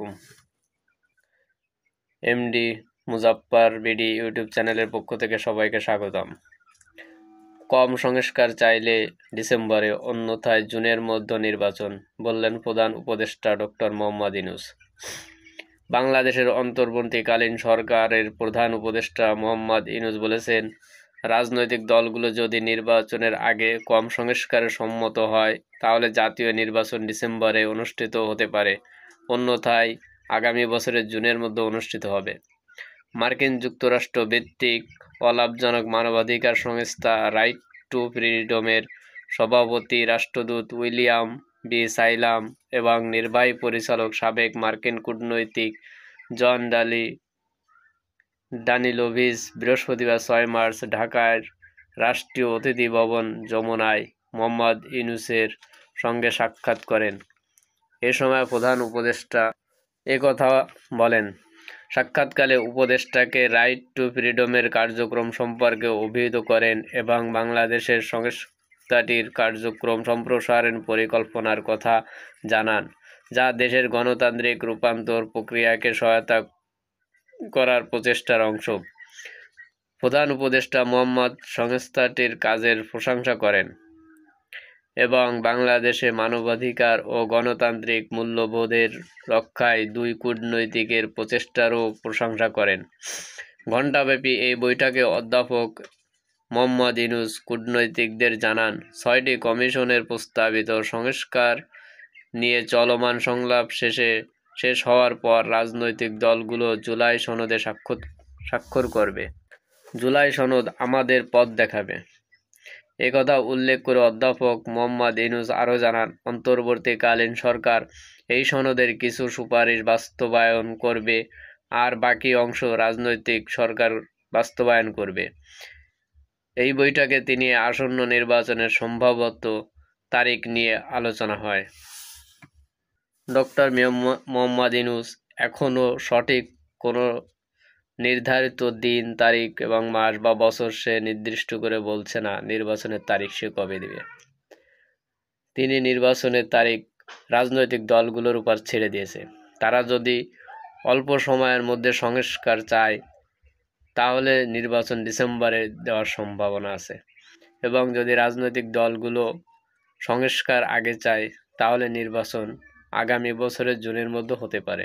আলাইকুম। MD Muzaffar BD YouTube চ্যানেলের পক্ষ থেকে সবাইকে স্বাগতম। কম সংস্কার চাইলে ডিসেম্বরে, অন্যথায় জুনের মধ্যে নির্বাচন, বললেন প্রধান উপদেষ্টা ডক্টর মোহাম্মদ ইউনূস। বাংলাদেশের অন্তর্বর্তীকালীন সরকারের প্রধান উপদেষ্টা মোহাম্মদ ইউনূস বলেছেন, রাজনৈতিক দলগুলো যদি নির্বাচনের আগে কম সংস্কারে সম্মত হয় তাহলে জাতীয় নির্বাচন ডিসেম্বরে অনুষ্ঠিত হতে পারে, অন্যথায় আগামী বছরের জুনের মধ্যে অনুষ্ঠিত হবে। মার্কিন যুক্তরাষ্ট্র ভিত্তিক অলাভজনক মানবাধিকার সংস্থা রাইট টু ফ্রিডমের সভাপতি রাষ্ট্রদূত উইলিয়াম বি সাইলাম এবং নির্বাহী পরিচালক সাবেক মার্কিন কূটনৈতিক জন ডানিলোভিচ বৃহস্পতিবার ৬ মার্চ ঢাকার রাষ্ট্রীয় অতিথি ভবন যমুনায় মোহাম্মদ ইউনূসের সঙ্গে সাক্ষাৎ করেন। এ সময় প্রধান উপদেষ্টা একথা বলেন। সাক্ষাৎকালে উপদেষ্টাকে রাইট টু ফ্রিডমের কার্যক্রম সম্পর্কে অভিহিত করেন এবং বাংলাদেশের সংস্থাটির কার্যক্রম সম্প্রসারণ পরিকল্পনার কথা জানান, যা দেশের গণতান্ত্রিক রূপান্তর প্রক্রিয়াকে সহায়তা করার প্রচেষ্টার অংশ। প্রধান উপদেষ্টা মোহাম্মদ সংস্থাটির কাজের প্রশংসা করেন এবং বাংলাদেশে মানবাধিকার ও গণতান্ত্রিক মূল্যবোধের রক্ষায় দুই কূটনীতিকের প্রচেষ্টারও প্রশংসা করেন। ঘণ্টাব্যাপী এই বৈঠকে অধ্যাপক মোহাম্মদ ইউনূস কূটনীতিকদের জানান, ৬টি কমিশনের প্রস্তাবিত সংস্কার নিয়ে চলমান সংলাপ শেষ হওয়ার পর রাজনৈতিক দলগুলো জুলাই সনদে স্বাক্ষর করবে। জুলাই সনদ আমাদের পথ দেখাবে। একথা উল্লেখ করে অধ্যাপক মোহাম্মদ ইউনূস আরও জানান, অন্তর্বর্তীকালীন সরকার এই সনদের কিছু সুপারিশ বাস্তবায়ন করবে আর বাকি অংশ রাজনৈতিক সরকার বাস্তবায়ন করবে। এই বৈঠকে তিনি আসন্ন নির্বাচনের সম্ভাব্য তারিখ নিয়ে আলোচনা হয়। ডক্টর মোহাম্মদ ইউনূস এখনও সঠিক কোনো নির্ধারিত দিন, তারিখ এবং মাস বা বছর সে নির্দিষ্ট করে বলছে না নির্বাচনের তারিখ সে কবে দেবে। তিনি নির্বাচনের তারিখ রাজনৈতিক দলগুলোর উপর ছেড়ে দিয়েছে। তারা যদি অল্প সময়ের মধ্যে সংস্কার চায় তাহলে নির্বাচন ডিসেম্বরে দেওয়ার সম্ভাবনা আছে, এবং যদি রাজনৈতিক দলগুলো সংস্কার আগে চায় তাহলে নির্বাচন আগামী বছরের জুনের মধ্যে হতে পারে।